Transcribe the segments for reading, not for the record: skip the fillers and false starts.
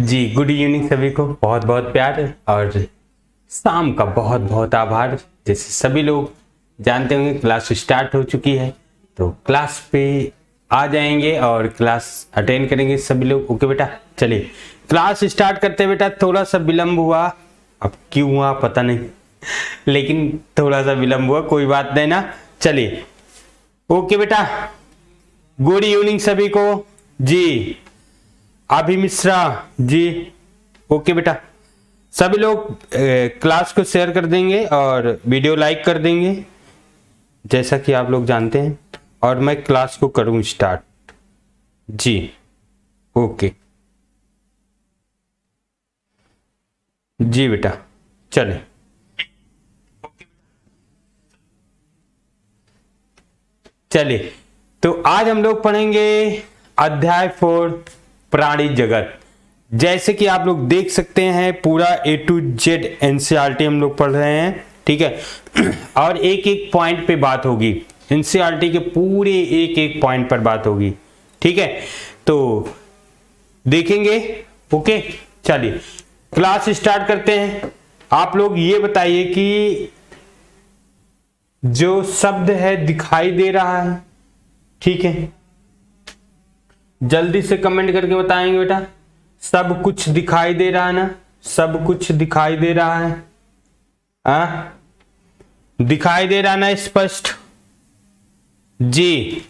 जी good evening सभी को, बहुत बहुत प्यार और शाम का बहुत बहुत आभार। जैसे सभी लोग जानते होंगे क्लास स्टार्ट हो चुकी है, तो क्लास पे आ जाएंगे और क्लास अटेंड करेंगे सभी लोग। ओके बेटा, चलिए क्लास स्टार्ट करते हैं। बेटा थोड़ा सा विलम्ब हुआ, अब क्यों हुआ पता नहीं, लेकिन थोड़ा सा विलम्ब हुआ, कोई बात नहीं ना। चलिए ओके बेटा, गुड इवनिंग सभी को। जी अभी मिश्रा जी, ओके बेटा, सभी लोग क्लास को शेयर कर देंगे और वीडियो लाइक कर देंगे जैसा कि आप लोग जानते हैं, और मैं क्लास को करूं स्टार्ट। जी ओके जी बेटा, चले चलिए। तो आज हम लोग पढ़ेंगे अध्याय 4 प्राणी जगत। जैसे कि आप लोग देख सकते हैं पूरा A to Z एनसीईआरटी हम लोग पढ़ रहे हैं, ठीक है। और एक एक पॉइंट पे बात होगी, एनसीईआरटी के पूरे एक एक पॉइंट पर बात होगी, ठीक है। तो देखेंगे, ओके। चलिए क्लास स्टार्ट करते हैं। आप लोग ये बताइए कि जो शब्द है दिखाई दे रहा है, ठीक है, जल्दी से कमेंट करके बताएंगे बेटा। सब कुछ दिखाई दे रहा है ना, सब कुछ दिखाई दे रहा है, दिखाई दे रहा ना स्पष्ट? जी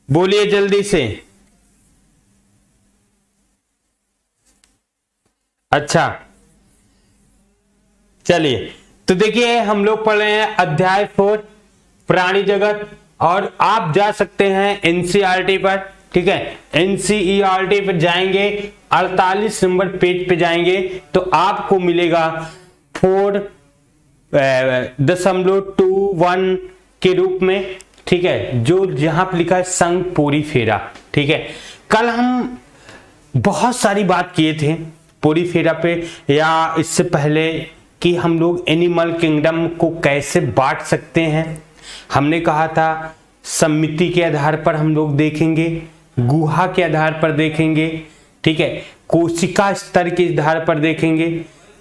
बोलिए जल्दी से। अच्छा चलिए, तो देखिए हम लोग पढ़ रहे हैं अध्याय 4 प्राणी जगत, और आप जा सकते हैं एनसीईआरटी पर, ठीक है। एनसीईआरटी पर जाएंगे, 48 नंबर पेज पे जाएंगे तो आपको मिलेगा 4.21 के रूप में, ठीक है, जो जहां पर लिखा है संग पोरी फेरा, ठीक है। कल हम बहुत सारी बात किए थे पोरी फेरा पे, या इससे पहले कि हम लोग एनिमल किंगडम को कैसे बांट सकते हैं। हमने कहा था सम्मिति के आधार पर हम लोग देखेंगे, गुहा के आधार पर देखेंगे, ठीक है, कोशिका स्तर के आधार पर देखेंगे,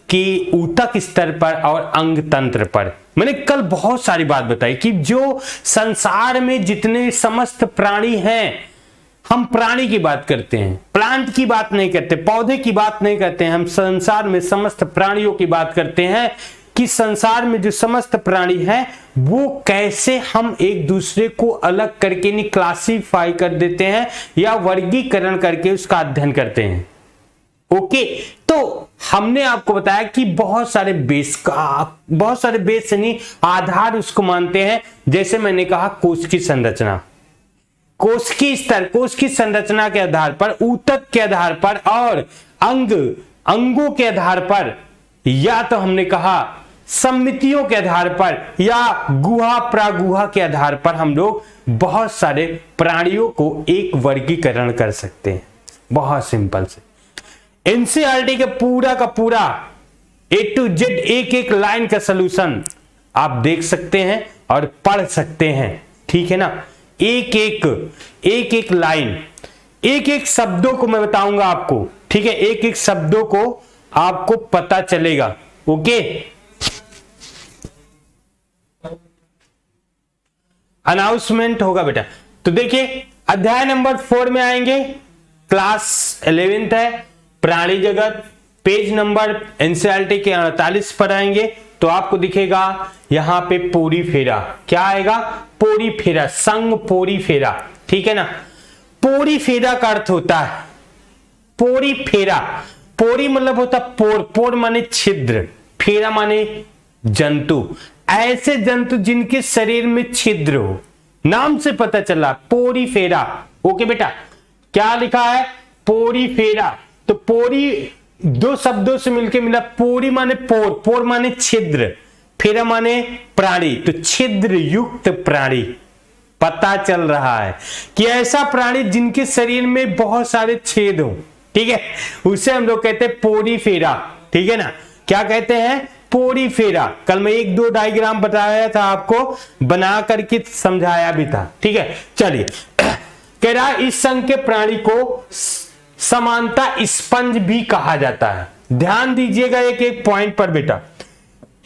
कि ऊतक स्तर पर और अंग तंत्र पर। मैंने कल बहुत सारी बात बताई कि जो संसार में जितने समस्त प्राणी हैं, हम प्राणी की बात करते हैं, प्लांट की बात नहीं करते, पौधे की बात नहीं करते हैं, हम संसार में समस्त प्राणियों की बात करते हैं कि संसार में जो समस्त प्राणी हैं वो कैसे हम एक दूसरे को अलग करके नहीं क्लासिफाई कर देते हैं या वर्गीकरण करके उसका अध्ययन करते हैं। ओके, तो हमने आपको बताया कि बहुत सारे बेस नहीं, आधार उसको मानते हैं। जैसे मैंने कहा कोश की संरचना, कोश की स्तर, कोश की संरचना के आधार पर, ऊतक के आधार पर और अंगों के आधार पर, या तो हमने कहा सम्मितियों के आधार पर या गुहा प्रागुहा के आधार पर हम लोग बहुत सारे प्राणियों को एक वर्गीकरण कर सकते हैं। बहुत सिंपल से एनसीईआरटी के पूरा का पूरा A to Z एक एक लाइन का सलूशन आप देख सकते हैं और पढ़ सकते हैं, ठीक है ना। एक एक लाइन, एक एक शब्दों को मैं बताऊंगा आपको, ठीक है, एक एक शब्दों को आपको पता चलेगा। ओके, अनाउंसमेंट होगा बेटा। तो देखिए अध्याय नंबर 4 में आएंगे, क्लास 11th है, प्राणी जगत, पेज नंबर एनसीईआरटी के 48 पर आएंगे तो आपको दिखेगा यहां पे पोरी फेरा। क्या आएगा? पोरी फेरा, संग पोरी फेरा, ठीक है ना। पोरी फेरा का अर्थ होता है, पोरी फेरा, पोरी मतलब होता पोर, पोर माने छिद्र, फेरा माने जंतु, ऐसे जंतु जिनके शरीर में छिद्र हो, नाम से पता चला पोरी फेरा। ओके बेटा, क्या लिखा है? पोरी फेरा। तो पोरी दो शब्दों से मिलकर मिला, पोरी माने पोर, पोर माने छिद्र, फेरा माने प्राणी, तो छिद्र युक्त प्राणी। पता चल रहा है कि ऐसा प्राणी जिनके शरीर में बहुत सारे छेद हो, ठीक है, उसे हम लोग कहते हैं पोरी फेरा, ठीक है ना। क्या कहते हैं? पोरी फेरा। कल मैं 1-2 डायग्राम बताया था आपको, बना करके समझाया भी था, ठीक है। चलिए कह रहा इस संघ के प्राणी को समानता स्पंज भी कहा जाता है। ध्यान दीजिएगा एक एक पॉइंट पर बेटा।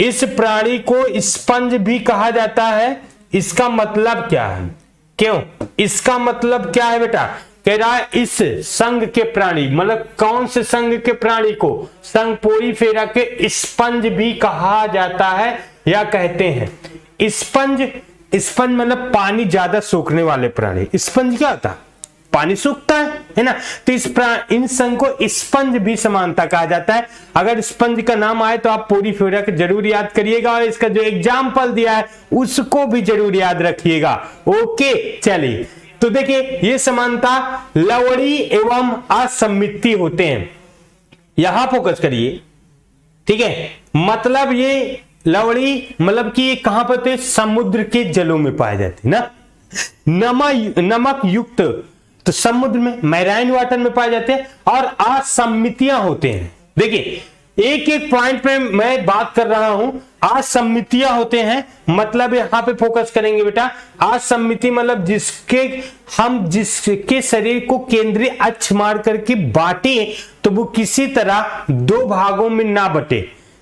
इस प्राणी को स्पंज भी कहा जाता है। इसका मतलब क्या है? क्यों? इसका मतलब क्या है बेटा? कह रहा है इस संघ के प्राणी, मतलब कौन से संघ के प्राणी को? संघ पोरीफेरा के स्पंज भी कहा जाता है या कहते हैं। स्पंज, स्पंज मतलब पानी ज्यादा सोखने वाले प्राणी। स्पंज क्या होता है? पानी सूखता है ना। तो इन संघ को स्पंज भी समानता कहा जाता है। अगर स्पंज का नाम आए तो आप पोरीफेरा को जरूर याद करिएगा और इसका जो एग्जाम्पल दिया है उसको भी जरूर याद रखिएगा। ओके, चलिए तो देखिए ये समानता लवणी एवं असम्मिति होते हैं। यहां फोकस करिए, ठीक है। मतलब ये लवणी मतलब कि ये कहां पर होते? समुद्र के जलों में पाए जाते ना। नमक युक्त तो समुद्र में, मैराइन वाटर में पाए जाते हैं। और असम्मितियां होते हैं। देखिए एक एक पॉइंट पे मैं बात कर रहा हूं। असम्मितियां होते हैं मतलब यहां पे फोकस करेंगे बेटा। असम्मिति मतलब जिसके शरीर को केंद्रीय अक्ष मार करके बांटे तो वो किसी तरह दो भागों में ना बटे,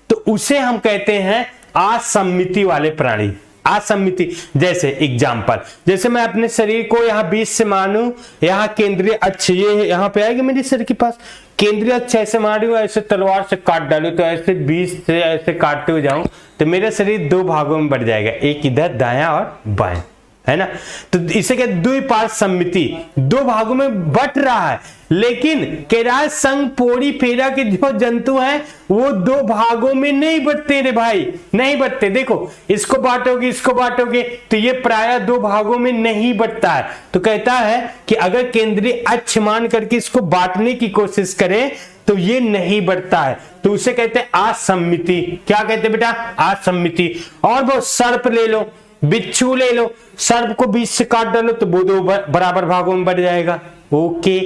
तो उसे हम कहते हैं असम्मिति वाले प्राणी। असम्मिति जैसे एग्जाम्पल, जैसे मैं अपने शरीर को यहाँ 20 से मानूं, यहाँ केंद्रीय अक्ष ये यहाँ पे आएगा मेरे सिर के पास, केंद्रीय अक्ष ऐसे मारूं, ऐसे तलवार से काट डालूं तो ऐसे 20 से ऐसे काटते हुए जाऊं तो मेरा शरीर दो भागों में बढ़ जाएगा, एक इधर दायां और बायां, है ना। तो इसे कहते द्विपार्श्व सम्मिति, दो भागों में बट रहा है। लेकिन कह रहा है संघ पोरीफेरा के जो जंतु हैं वो दो भागों में नहीं बटते रे भाई, नहीं बटते। देखो इसको बांटोगे इसको बांटोगे तो ये प्रायः दो भागों में नहीं बटता है। तो कहता है कि अगर केंद्रीय अक्ष मान करके इसको बांटने की कोशिश करें तो ये नहीं बढ़ता है, तो उसे कहते हैं असम्मिति। क्या कहते हैं बेटा? असम्मिति। और वो सर्प ले लो, बिच्छू ले लो, सर्प को 20 से काट डालो तो वो दो बराबर भागों में बढ़ जाएगा। ओके,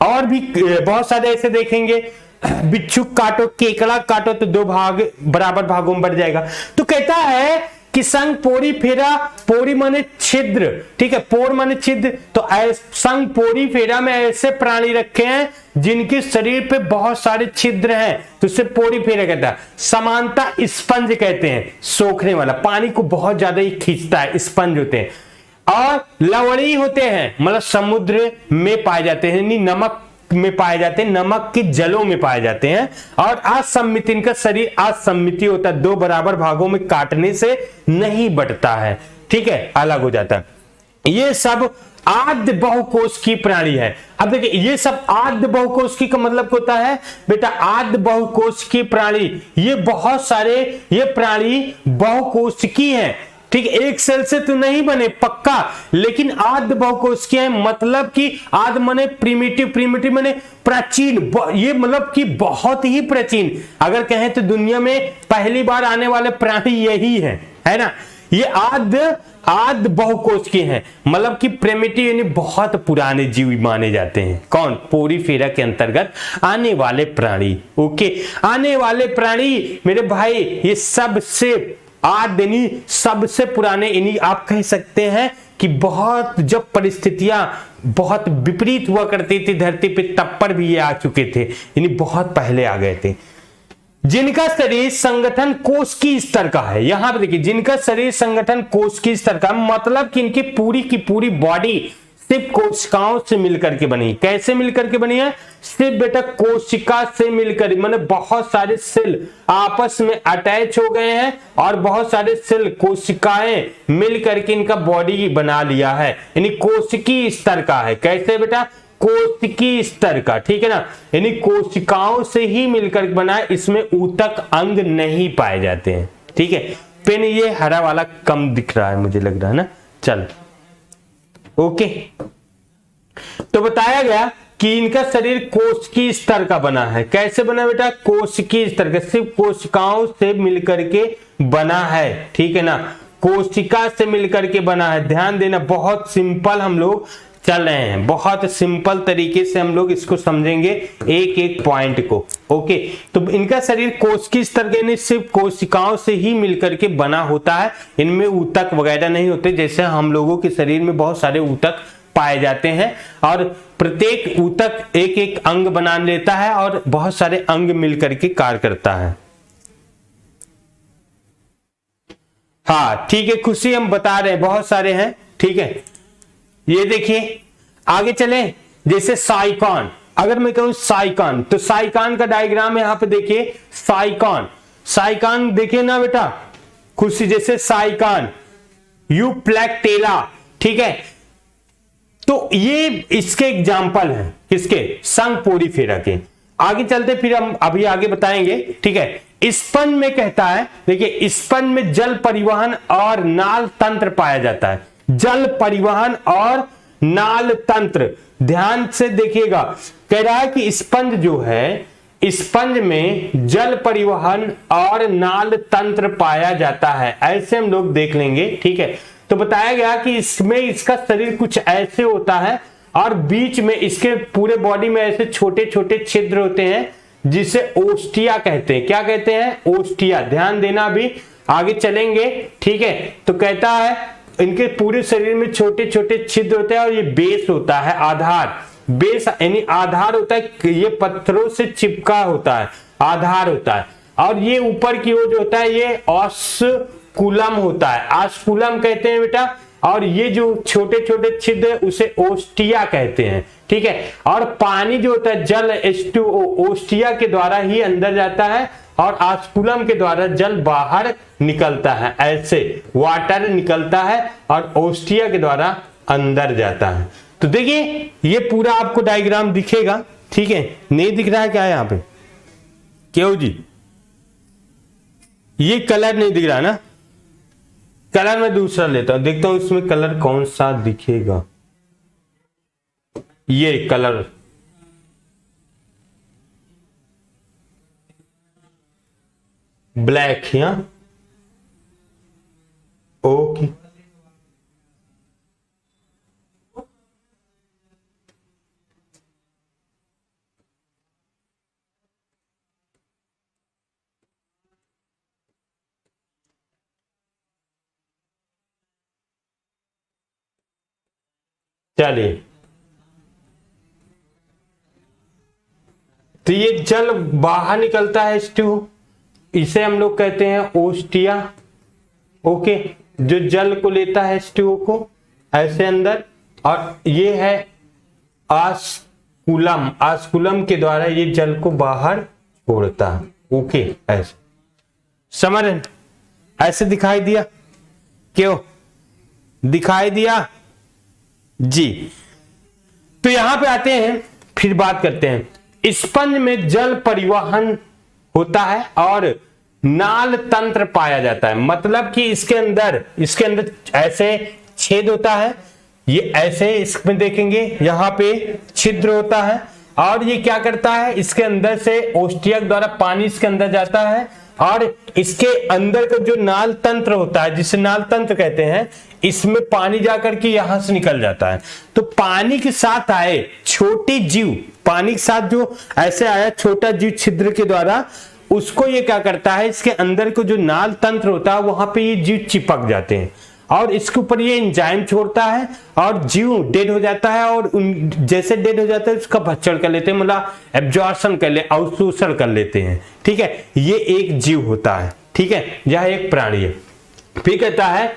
और भी बहुत सारे ऐसे देखेंगे, बिच्छू काटो, केकड़ा काटो तो दो भाग बराबर भागों में बढ़ जाएगा। तो कहता है कि संघ पोरीफेरा, पोरी माने छिद्र, ठीक है, पोर माने छिद्र, तो संघ पोरीफेरा में ऐसे प्राणी रखे हैं जिनके शरीर पे बहुत सारे छिद्र हैं, तो उसे पोरीफेरा कहता है। समानता स्पंज कहते हैं, सोखने वाला, पानी को बहुत ज्यादा ही खींचता है, स्पंज होते हैं। और लवणी होते हैं मतलब समुद्र में पाए जाते हैं, यानी नमक में पाए जाते हैं, नमक के जलों में पाए जाते हैं। और असम्मिति, इनका शरीर असम्मिति होता है, दो बराबर भागों में काटने से नहीं बढ़ता है, ठीक है, अलग हो जाता है। ये सब आद्य बहुकोष्ठीय प्राणी है। अब देखिए ये सब आद्य बहुकोष्ठीय का मतलब होता है बेटा, आद्य बहुकोष्ठीय प्राणी, ये बहुत सारे ये प्राणी बहुकोष्ठीय हैं, ठीक है, एक सेल से तो नहीं बने पक्का, लेकिन आद्य बहुकोष्ठीय है। मतलब कि आद्य माने प्रिमिटिव, प्रिमिटिव माने प्राचीन, ये मतलब कि बहुत ही प्राचीन, अगर कहें तो दुनिया में पहली बार आने वाले प्राणी यही है ना। ये आद्य बहुकोष्ठीय हैं, मतलब कि प्रिमिटिव यानी बहुत पुराने जीव माने जाते हैं। कौन? पोरीफेरा के अंतर्गत आने वाले प्राणी। ओके, आने वाले प्राणी मेरे भाई ये सबसे आदि सबसे पुराने, यानी आप कह सकते हैं कि बहुत जब परिस्थितियां बहुत विपरीत हुआ करती थी धरती पे तब पर भी ये आ चुके थे, यानी बहुत पहले आ गए थे। जिनका शरीर संगठन कोशिकीय स्तर का है, यहां पे देखिए जिनका शरीर संगठन कोशिकीय स्तर का, मतलब कि इनकी पूरी की पूरी बॉडी सिर्फ कोशिकाओं से मिलकर के बनी। कैसे मिलकर के बनी है? सिर्फ बेटा कोशिका से मिलकर, मतलब बहुत सारे सेल आपस में अटैच हो गए हैं और बहुत सारे सेल कोशिकाएं मिलकर के इनका बॉडी बना लिया है, यानी कोशिकीय स्तर का है। कैसे बेटा? कोशिकीय स्तर का, ठीक है ना, यानी कोशिकाओं से ही मिलकर बना है, इसमें ऊतक अंग नहीं पाए जाते हैं, ठीक है। पेन ये हरा वाला कम दिख रहा है मुझे लग रहा है ना, चल ओके। तो बताया गया कि इनका शरीर कोशिकीय स्तर का बना है। कैसे बना बेटा? कोशिकीय स्तर का, सिर्फ कोशिकाओं से मिलकर के बना है, ठीक है ना, कोशिका से मिलकर के बना है। ध्यान देना, बहुत सिंपल हम लोग चल रहे हैं, बहुत सिंपल तरीके से हम लोग इसको समझेंगे एक एक पॉइंट को। ओके, तो इनका शरीर कोशिकीय स्तर के सिर्फ कोशिकाओं से ही मिलकर के बना होता है, इनमें ऊतक वगैरह नहीं होते, जैसे हम लोगों के शरीर में बहुत सारे ऊतक पाए जाते हैं और प्रत्येक ऊतक एक एक अंग बना लेता है और बहुत सारे अंग मिलकर के कार्य करता है। हाँ ठीक है खुशी, हम बता रहे हैं बहुत सारे हैं। ठीक है, ये देखिए आगे चले, जैसे साइकॉन, अगर मैं कहूं साइकॉन, तो साइकॉन का डायग्राम यहां पे देखिए, साइकॉन, साइकॉन देखिए ना बेटा खुशी, जैसे साइकॉन, यूप्लेक्टेला, ठीक है, तो ये इसके एग्जाम्पल हैं, किसके, संघ पोरीफेरा के। आगे चलते फिर हम अभी आगे बताएंगे। ठीक है, स्पंज में कहता है, देखिए स्पंज में जल परिवहन और नाल तंत्र पाया जाता है, जल परिवहन और नाल तंत्र, ध्यान से देखिएगा, कह रहा है कि स्पंज जो है, स्पंज में जल परिवहन और नाल तंत्र पाया जाता है, ऐसे हम लोग देख लेंगे। ठीक है, तो बताया गया कि इसमें इसका शरीर कुछ ऐसे होता है और बीच में इसके पूरे बॉडी में ऐसे छोटे छोटे छिद्र होते हैं जिसे ओस्टिया कहते हैं। क्या कहते हैं, ओस्टिया, ध्यान देना, भी आगे चलेंगे। ठीक है, तो कहता है इनके पूरे शरीर में छोटे छोटे छिद्र होते हैं और ये बेस होता है, आधार, बेस यानी आधार होता है, ये पत्थरों से चिपका होता है, आधार होता है, और ये ऊपर की ओर जो होता है ये ऑस्कुलम होता है, ऑस्कुलम कहते हैं बेटा, और ये जो छोटे छोटे छिद्र उसे ओस्टिया कहते हैं। ठीक है, और पानी जो होता है जल H2O ओस्टिया के द्वारा ही अंदर जाता है और ऑस्कुलम के द्वारा जल बाहर निकलता है, ऐसे वाटर निकलता है और ओस्टिया के द्वारा अंदर जाता है। तो देखिए ये पूरा आपको डायग्राम दिखेगा। ठीक है, नहीं दिख रहा है क्या यहाँ पे, क्यों जी, ये कलर नहीं दिख रहा ना, कलर मैं दूसरा लेता हूं, देखता हूं इसमें कलर कौन सा दिखेगा, ये कलर, ब्लैक, या ओके, चलिए, तो ये जल बाहर निकलता है H2O, इसे हम लोग कहते हैं ओस्टिया। ओके, जो जल को लेता है H2O को ऐसे अंदर, और ये है ऑस्कुलम, ऑस्कुलम के द्वारा ये जल को बाहर छोड़ता है। ओके, ऐसे समझ, ऐसे दिखाई दिया, क्यों दिखाई दिया जी। तो यहां पे आते हैं, फिर बात करते हैं, स्पंज में जल परिवहन होता है और नाल तंत्र पाया जाता है, मतलब कि इसके अंदर ऐसे छेद होता है, ये ऐसे इसमें देखेंगे यहां पे छिद्र होता है, और ये क्या करता है, इसके अंदर से ओस्टिया द्वारा पानी इसके अंदर जाता है और इसके अंदर का जो नाल तंत्र होता है, जिसे नाल तंत्र कहते हैं, इसमें पानी जाकर के यहां से निकल जाता है। तो पानी के साथ आए छोटे जीव, पानी के साथ जो ऐसे आया छोटा जीव छिद्र के द्वारा, उसको ये क्या करता है, इसके अंदर को जो नाल तंत्र होता है वहां पे ये जीव चिपक जाते हैं और इसके ऊपर ये एंजाइम छोड़ता है और जीव डेड हो जाता है, और जैसे डेड हो जाता है उसका भक्षण कर लेते हैं, मतलब एब्जॉर्प्शन कर ले, अवशोषण कर लेते हैं। ठीक है, ये एक जीव होता है। ठीक है, यह एक प्राणी है। फिर कहता है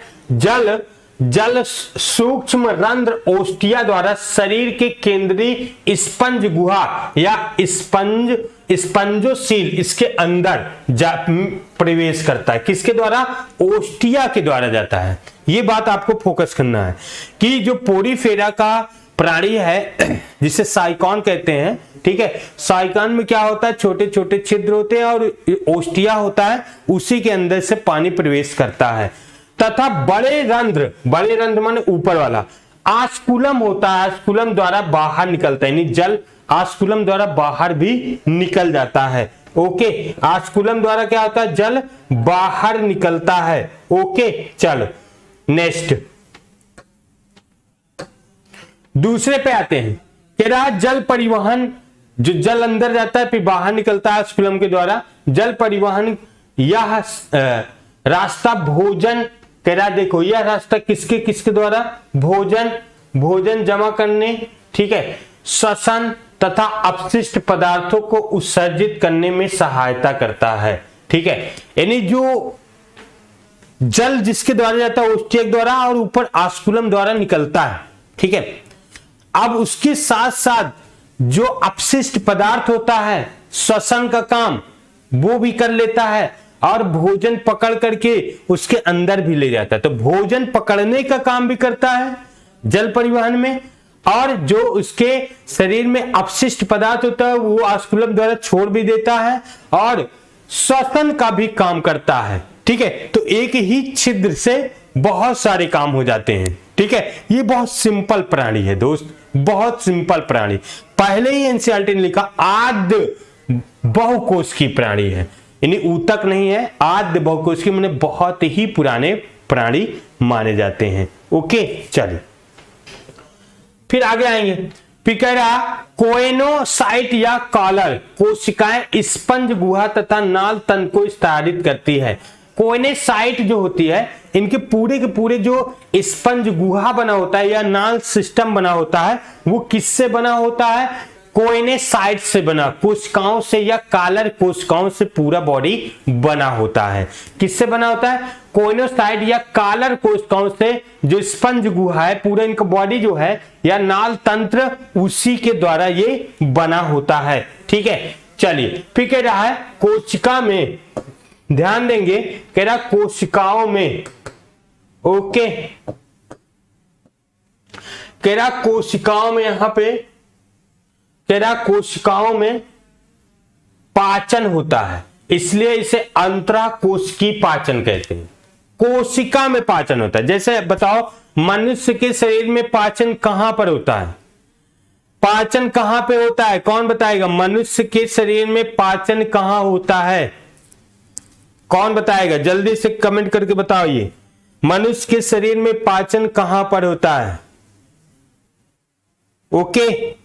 जल सूक्ष्म रंध्र ओस्टिया द्वारा शरीर के केंद्रीय स्पंज गुहा या स्पंजोसील इसके अंदर प्रवेश करता है। किसके द्वारा, ओस्टिया के द्वारा जाता है। ये बात आपको फोकस करना है कि जो पोरीफेरा का प्राणी है जिसे साइकॉन कहते हैं, ठीक है, साइकॉन में क्या होता है, छोटे छोटे छिद्र होते हैं और ओस्टिया होता है, उसी के अंदर से पानी प्रवेश करता है। तथा बड़े रंध्र माने ऊपर वाला, ऑस्कुलम होता है, ऑस्कुलम द्वारा बाहर निकलता है, यानी जल ऑस्कुलम द्वारा बाहर भी निकल जाता है। ओके, ऑस्कुलम द्वारा क्या होता है, जल बाहर निकलता है। ओके, चलो नेक्स्ट दूसरे पे आते हैं। कह रहा जल परिवहन, जो जल अंदर जाता है फिर बाहर निकलता है ऑस्कुलम के द्वारा, जल परिवहन यह रास्ता भोजन, कह रहा देखो यह रास्ता किसके द्वारा, भोजन भोजन जमा करने, ठीक है, श्वसन तथा अपशिष्ट पदार्थों को उत्सर्जित करने में सहायता करता है। ठीक है, यानी जो जल जिसके द्वारा जाता है उष्टक द्वारा और ऊपर आस्कुलम द्वारा निकलता है। ठीक है, अब उसके साथ साथ जो अपशिष्ट पदार्थ होता है श्वसन का काम वो भी कर लेता है और भोजन पकड़ करके उसके अंदर भी ले जाता है। तो भोजन पकड़ने का काम भी करता है जल परिवहन में, और जो उसके शरीर में अपशिष्ट पदार्थ होता है वो आस्कुलम द्वारा छोड़ भी देता है और श्वसन का भी काम करता है। ठीक है, तो एक ही छिद्र से बहुत सारे काम हो जाते हैं। ठीक है, ये बहुत सिंपल प्राणी है दोस्त, बहुत सिंपल प्राणी। पहले ही एनसीईआरटी ने लिखा आद्य बहुकोशिकीय प्राणी है, यानी ऊतक नहीं है, आद्य बहुकोशिकीय माने बहुत ही पुराने प्राणी माने जाते हैं। ओके, चलिए फिर आगे आएंगे। फिर कह रहा कोएनोसाइट या कॉलर कोशिकाएं स्पंज गुहा तथा नाल तंत्र को स्थापित करती है। कोएनोसाइट जो होती है इनके पूरे के पूरे जो स्पंज गुहा बना होता है या नाल सिस्टम बना होता है वो किससे बना होता है? कोएनोसाइट से बना, कोशिकाओं से या कॉलर कोशिकाओं से पूरा बॉडी बना होता है। किससे बना होता है? कोएनोसाइट या कॉलर कोशिकाओं से जो स्पंज गुहा है पूरा इनका बॉडी जो है या नाल तंत्र उसी के द्वारा ये बना होता है। ठीक है, चलिए फिर कह रहा है कोशिका में, ध्यान देंगे, कह रहा कोशिकाओं में, ओके, कह रहा कोशिकाओं में, यहां पे कह रहा कोशिकाओं में पाचन होता है, इसलिए इसे अंतराकोशिकीय पाचन कहते हैं। कोशिका में पाचन होता है। जैसे बताओ मनुष्य के शरीर में पाचन कहां पर होता है? पाचन कहां पे होता है? कौन बताएगा? मनुष्य के शरीर में पाचन कहां होता है? कौन बताएगा? जल्दी से कमेंट करके बताओ। ये मनुष्य के शरीर में पाचन कहां पर होता है? ओके,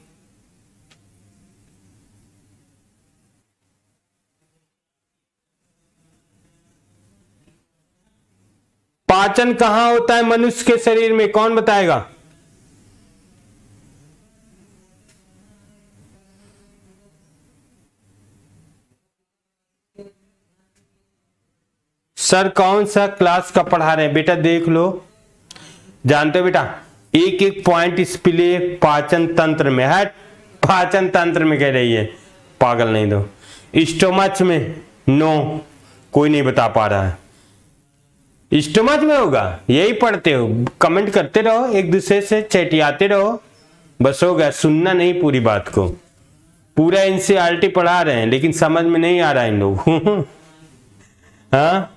पाचन कहां होता है मनुष्य के शरीर में? कौन बताएगा? सर कौन सा क्लास का पढ़ा रहे हैं बेटा? देख लो, जानते हो बेटा, एक एक पॉइंट इस पे लिए पाचन तंत्र में है, पाचन तंत्र में कह रही है, पागल नहीं दो। स्टोमच में नो, कोई नहीं बता पा रहा है। स्टोमच में होगा, यही पढ़ते हो, कमेंट करते रहो, एक दूसरे से चैटियाते रहो, बस हो गया। सुनना नहीं पूरी बात को, पूरा एनसीईआरटी पढ़ा रहे हैं लेकिन समझ में नहीं आ रहा इन लोग। हाँ,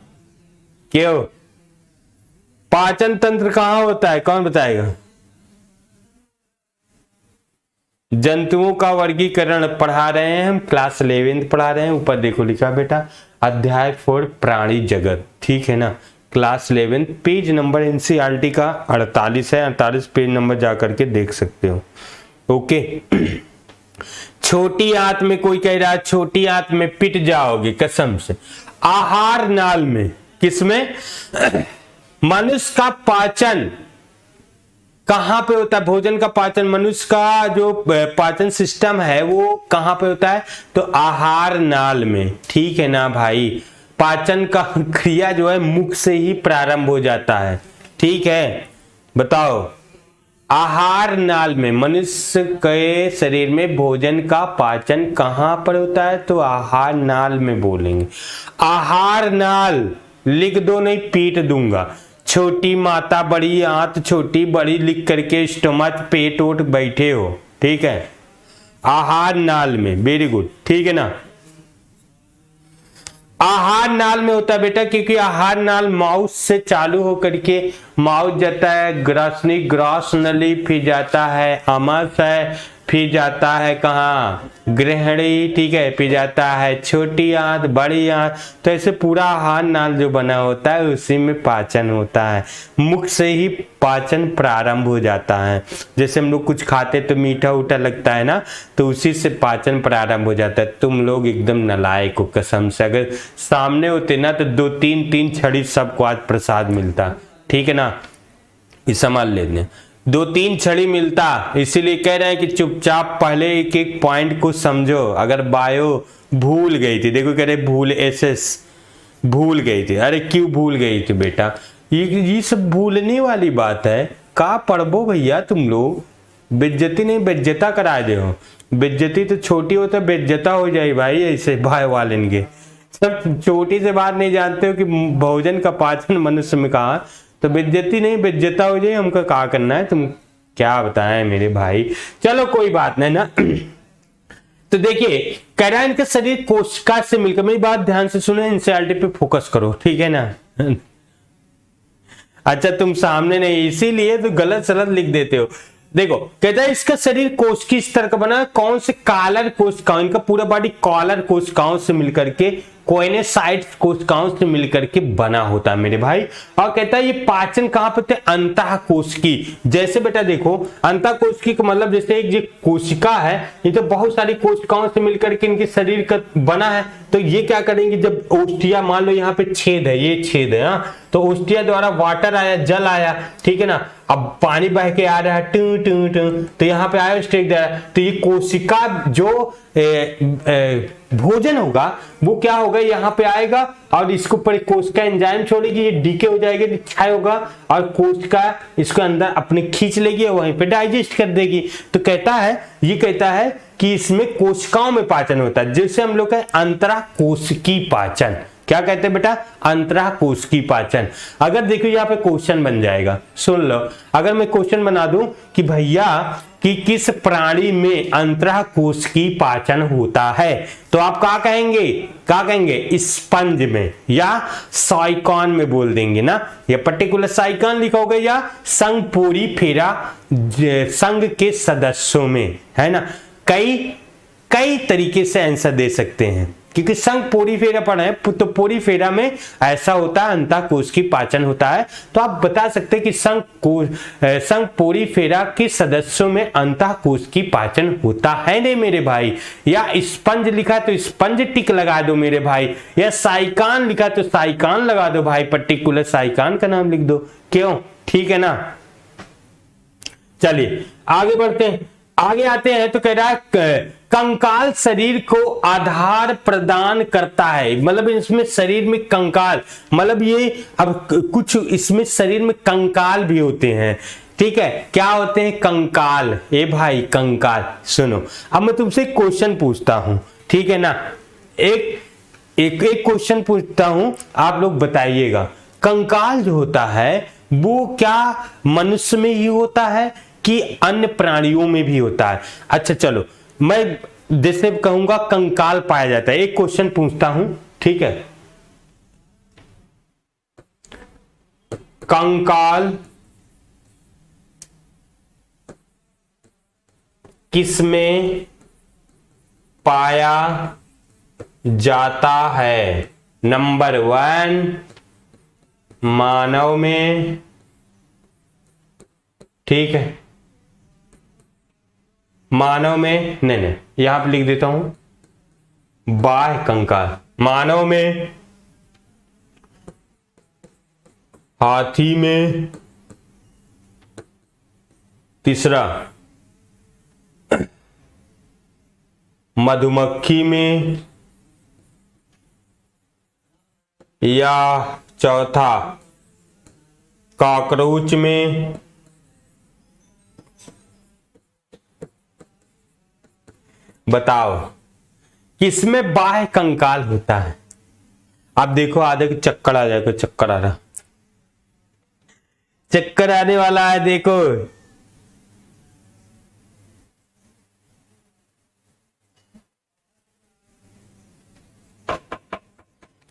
क्यों? पाचन तंत्र कहां होता है? कौन बताएगा? जंतुओं का वर्गीकरण पढ़ा रहे हैं हम, क्लास 11 पढ़ा रहे हैं। ऊपर देखो लिखा बेटा, अध्याय 4 प्राणी जगत। ठीक है ना, क्लास 11, पेज नंबर एनसीईआरटी का 48 है, 48 पेज नंबर जाकर के देख सकते हो। ओके, छोटी आंत में, कोई कह रहा है छोटी आंत में पिट जाओगे कसम से। आहार नाल में, किसमें? मनुष्य का पाचन कहां पे होता है? भोजन का पाचन, मनुष्य का जो पाचन सिस्टम है वो कहां पे होता है? तो आहार नाल में। ठीक है ना भाई, पाचन का क्रिया जो है मुख से ही प्रारंभ हो जाता है। ठीक है, बताओ, आहार नाल में, मनुष्य के शरीर में भोजन का पाचन कहां पर होता है? तो आहार नाल में बोलेंगे। आहार नाल लिख दो, नहीं पीट दूंगा। छोटी माता बड़ी आंत, छोटी बड़ी लिख करके स्टमच पेट ओट बैठे हो। ठीक है, आहार नाल में, वेरी गुड। ठीक है ना, आहार नाल में होता है बेटा, क्योंकि आहार नाल माउस से चालू होकर के माउस जाता है ग्रासनी, ग्रास नली, फिर जाता है आमाशय, फिर जाता है कहाँ? ग्रहणी। ठीक है, फिर जाता है छोटी आंत, बड़ी आंत। तो ऐसे पूरा आहार नाल जो बना होता है उसी में पाचन होता है। मुख से ही पाचन प्रारंभ हो जाता है। जैसे हम लोग कुछ खाते तो मीठा उठा लगता है ना, तो उसी से पाचन प्रारंभ हो जाता है। तुम लोग एकदम नालायक हो कसम से, अगर सामने होते ना तो 2-3 छड़ी सबको आज प्रसाद मिलता। ठीक है ना, ये संभाल लेते हैं। 2-3 छड़ी मिलता। इसीलिए कह रहे हैं कि चुपचाप पहले एक एक पॉइंट को समझो। अगर बायो भूल गई थी, देखो कह रहे भूल एसएस भूल गई थी। अरे क्यों भूल गई थी बेटा, ये सब भूलने वाली बात है। का पढ़बो भैया तुम लोग, बेइज्जती नहीं बेइज्जता करा दे हो। बेइज्जती तो छोटी हो तो बेइज्जता हो जाए भाई, ऐसे भाई वाले के सब छोटी से बात नहीं जानते हो कि भोजन का पाचन मनुष्य में कहा, तो बेइज्जती नहीं बेइज्जता हो जाए। हमको क्या करना है, तुम क्या बताएं मेरे भाई। चलो कोई बात नहीं ना। तो देखिए कह रहा है इनका शरीर कोशिका से मिलकर, मेरी बात ध्यान से सुनो, एनसीईआरटी पे फोकस करो, ठीक है ना। अच्छा तुम सामने नहीं, इसीलिए तो गलत सलत लिख देते हो। देखो कहता है इसका शरीर कोशिकीय स्तर का बना, कौन से कॉलर कोशिकाओं, इनका पूरा बॉडी कॉलर कोशिकाओं से मिलकर के कोएनेसाइट्स कोशिकाओं से मिलकर के बना होता है मेरे भाई। और कहता है ये पाचन कहां पे होते हैं, अंतःकोशिकी। जैसे बेटा देखो अंतःकोशिकी का मतलब जैसे एक जो कोशिका है, ये तो बहुत सारी कोशिकाओं से मिलकर के इनके शरीर का बना है। तो ये क्या करेंगे, जब ओस्टिया मान लो यहाँ पे छेद है, ये छेद है, तो ओस्टिया द्वारा वाटर आया, जल आया, ठीक है ना। अब पानी बह के आ रहा है टू टू टू, तो यहाँ पे आया स्टेक दे रहा है। तो ये कोशिका जो भोजन होगा वो क्या होगा, यहाँ पे आएगा और इसको ऊपर कोशिका एंजाइम छोड़ेगी, ये डीके हो जाएगा, क्षय होगा और कोशिका इसको अंदर अपने खींच लेगी और वहीं पे डाइजेस्ट कर देगी। तो कहता है, ये कहता है कि इसमें कोशिकाओं में पाचन होता है, जिसे हम लोग कहते हैं अंतराकोशिकीय पाचन। क्या कहते हैं बेटा, अंतराकोशिकीय पाचन। अगर देखो यहाँ पे क्वेश्चन बन जाएगा, सुन लो। अगर मैं क्वेश्चन बना दूं कि भैया कि किस प्राणी में अंतराकोशिकीय पाचन होता है, तो आप क्या कहेंगे, क्या कहेंगे, स्पंज में या साइकॉन में बोल देंगे ना। या पर्टिकुलर साइकॉन लिखा होगा या संघ पोरीफेरा संघ के सदस्यों में, है ना। कई तरीके से आंसर दे सकते हैं, क्योंकि संघ पोरीफेरा पढ़ा है, तो पोरीफेरा में ऐसा होता है अंतःकोशिकीय पाचन होता है। तो आप बता सकते हैं कि संघ पोरीफेरा के सदस्यों में अंतःकोशिकीय पाचन होता है नहीं मेरे भाई। या स्पंज लिखा है तो स्पंज टिक लगा दो मेरे भाई, या साइकान लिखा है तो साइकान लगा दो भाई, पर्टिकुलर साइकान का नाम लिख दो, क्यों, ठीक है ना। चलिए आगे बढ़ते हैं, आगे आते हैं। तो कह रहा है कंकाल शरीर को आधार प्रदान करता है, मतलब इसमें शरीर में कंकाल, मतलब ये अब कुछ इसमें शरीर में कंकाल भी होते हैं, ठीक है। क्या होते हैं, कंकाल। ए भाई कंकाल, सुनो अब मैं तुमसे क्वेश्चन पूछता हूं, ठीक है ना। एक क्वेश्चन पूछता हूं, आप लोग बताइएगा। कंकाल जो होता है वो क्या मनुष्य में ही होता है कि अन्य प्राणियों में भी होता है? अच्छा चलो मैं जैसे कहूंगा कंकाल पाया जाता है, एक क्वेश्चन पूछता हूं, ठीक है। कंकाल किसमें पाया जाता है? नंबर 1 मानव में, ठीक है, मानव में, नहीं यहां पे लिख देता हूं बाह्य कंकाल, मानव में, हाथी में, तीसरा मधुमक्खी में, या चौथा कॉकरोच में। बताओ किसमें बाह्य कंकाल होता है? आप देखो आधे को चक्कर आ जाएगा, चक्कर आ रहा, चक्कर आने वाला है, देखो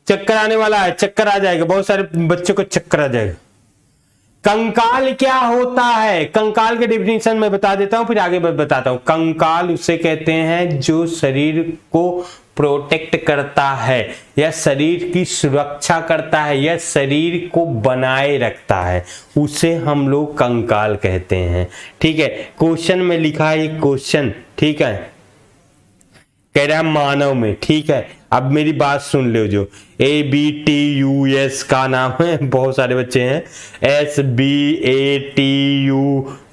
चक्कर आने वाला है, चक्कर आ जाएगा, बहुत सारे बच्चों को चक्कर आ जाएगा। कंकाल क्या होता है? कंकाल के डेफिनेशन में बता देता हूं, फिर आगे बताता हूं। कंकाल उसे कहते हैं जो शरीर को प्रोटेक्ट करता है, या शरीर की सुरक्षा करता है, या शरीर को बनाए रखता है, उसे हम लोग कंकाल कहते हैं, ठीक है। क्वेश्चन में लिखा है ये क्वेश्चन, ठीक है, कह रहा है मानव में, ठीक है। अब मेरी बात सुन लो, जो ABTUS का नाम है, बहुत सारे बच्चे हैं SBATU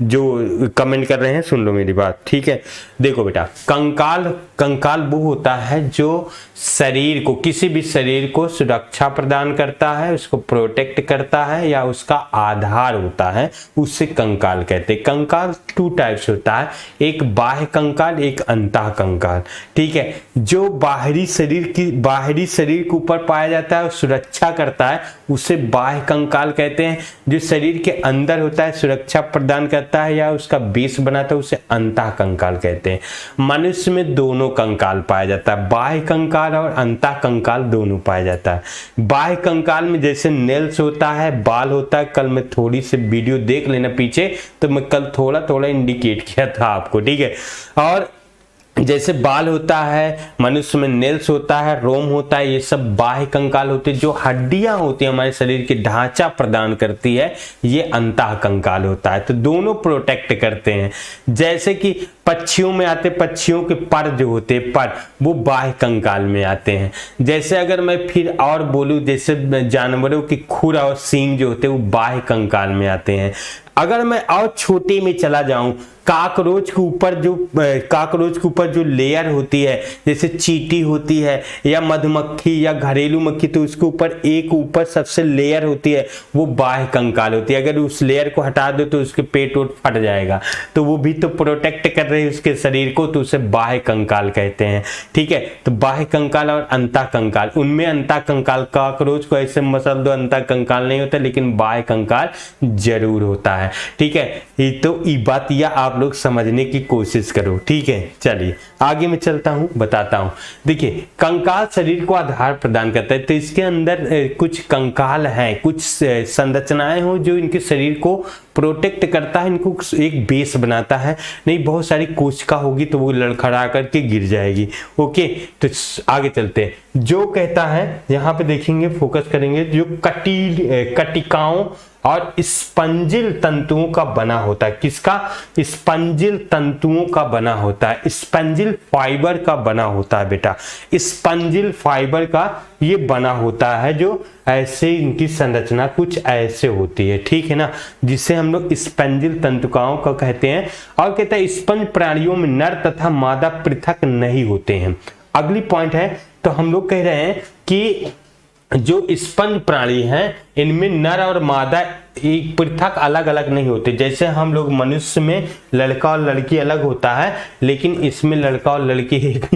जो कमेंट कर रहे हैं, सुन लो मेरी बात, ठीक है। देखो बेटा, कंकाल वो होता है जो शरीर को, किसी भी शरीर को सुरक्षा प्रदान करता है, उसको प्रोटेक्ट करता है या उसका आधार होता है, उससे कंकाल कहते हैं। कंकाल 2 टाइप्स होता है, एक बाह्य कंकाल, एक अंतः कंकाल, ठीक है। जो बाहरी शरीर के ऊपर पाया जाता है और सुरक्षा करता है, उसे बाह्य कंकाल कहते हैं। जो शरीर के अंदर होता है, सुरक्षा प्रदान करता है या उसका बेस बनाता है, उसे अंतः कंकाल कहते हैं। मनुष्य में दोनों कंकाल पाया जाता है, बाह्य कंकाल और अंतः कंकाल दोनों पाया जाता है। बाह्य कंकाल में जैसे नेल्स होता है, बाल होता है, कल मैं थोड़ी सी वीडियो देख लेना पीछे, तो मैं कल थोड़ा इंडिकेट किया था आपको, ठीक है। और जैसे बाल होता है, मनुष्य में नेल्स होता है, रोम होता है, ये सब बाह्य कंकाल होते हैं। जो हड्डियां होती हैं हमारे शरीर के ढांचा प्रदान करती है, ये अंतः कंकाल होता है। तो दोनों प्रोटेक्ट करते हैं। जैसे कि पक्षियों में आते, पक्षियों के पर जो होते हैं, पर वो बाह्य कंकाल में आते हैं। जैसे अगर मैं फिर और बोलूं, जैसे जानवरों की खुर और सींग जो होते हैं, वो बाह्य कंकाल में आते हैं। अगर मैं और छोटे में चला जाऊं, काकरोच के ऊपर जो लेयर होती है, जैसे चींटी होती है या मधुमक्खी या घरेलू मक्खी, तो उसके ऊपर सबसे लेयर होती है, वो बाह्य कंकाल होती है। अगर उस लेयर को हटा दो तो उसके पेट वोट फट जाएगा, तो वो भी तो प्रोटेक्ट कर रहे हैं उसके शरीर को, तो उसे बाह्य कंकाल कहते हैं, ठीक है। तो बाह्य कंकाल और अंतः कंकाल, उनमें अंतः कंकाल, काकरोच को ऐसे मसल दो, अंतः कंकाल नहीं होता, लेकिन बाह्य कंकाल जरूर होता है, ठीक है। ये तो ये बात या आप लोग समझने की कोशिश करो, ठीक है। चलिए आगे मैं चलता हूं, बताता हूं। देखिए, कंकाल शरीर को आधार प्रदान करता है, तो इसके अंदर कुछ कंकाल हैं, कुछ संरचनाएं हो जो इनके शरीर को प्रोटेक्ट करता है, इनको एक बेस बनाता है। नहीं बहुत सारी कोशिका होगी तो वो लड़खड़ा करके गिर जाएगी, ओके। तो आगे चलते हैं। जो कहता है, यहाँ पे देखेंगे, फोकस करेंगे, जो कटिकाओं और स्पंजिल तंतुओं का बना होता है। किसका? स्पंजिल तंतुओं का बना होता है, स्पंजिल फाइबर का बना होता है बेटा, स्पंजिल फाइबर का ये बना होता है। जो ऐसे इनकी संरचना कुछ ऐसे होती है, ठीक है ना, जिसे हम लोग स्पंजिल तंतुकाओं का कहते हैं। और कहता है स्पंज प्राणियों में नर तथा मादा पृथक नहीं होते हैं। अगली पॉइंट है, तो हम लोग कह रहे हैं कि जो स्पंज प्राणी हैं, इनमें नर और मादा एक पृथक अलग अलग नहीं होते। जैसे हम लोग मनुष्य में लड़का और लड़की अलग होता है, लेकिन इसमें लड़का और लड़की एक